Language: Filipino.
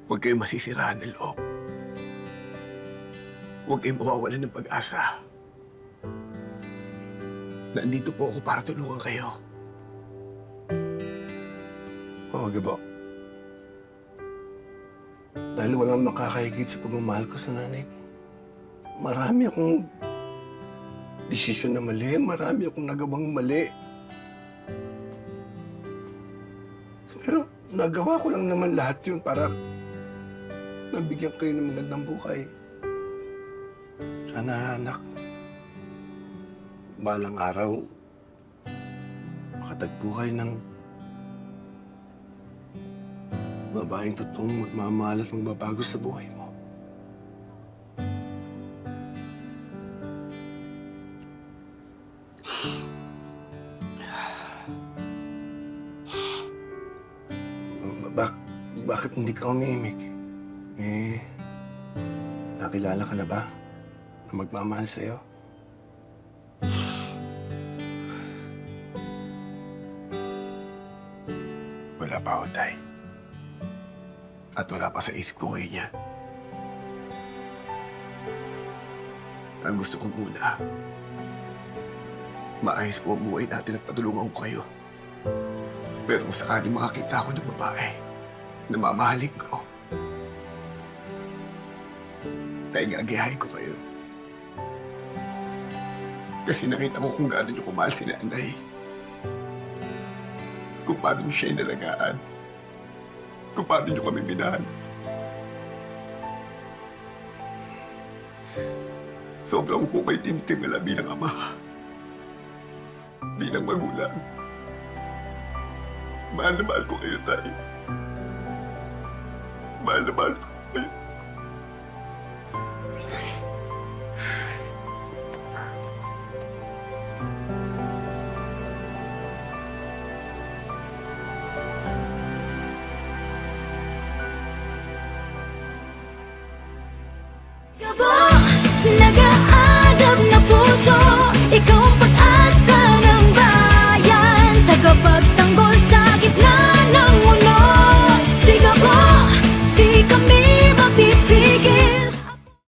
Huwag kayong masisiraan ng loob. Huwag kayong mawawalan ng pag-asa. Nandito po ako para tulungan kayo. Oo, Gabo. Dahil walang makakahigit sa pagmamahal ko sa nanay mo. Marami akong desisyon na mali. Marami akong nagawang mali. Pero nagawa ko lang naman lahat yun para nabigyan kayo ng magandang buhay. Sana, anak, balang araw, makatagpo kayo ng babaeng totoong magmamahal at magbabago sa buhay mo. Bak bakit hindi ka umiimik? Nakilala ka na ba na magmamahal sa'yo? Wala pa ako, Tay. At wala pa sa isip ko ngayon yan. Ang gusto ko muna, maayos po ang buhay natin at patulungan ko kayo. Pero kung sakaling makakita ako ng babae na mamahalin ko, tay gagayahin ko kayo. Kasi nakita ko kung gaano niyo kumahal si nanay. Kung paano niyo siya inalagaan. Kung paano niyo kami minahan. Sobra ko po kayo tinitingala bilang ama. Bilang magulang. Mahal na mahal ko kayo, Tay. Mahal na mahal ko kayo. Gabo!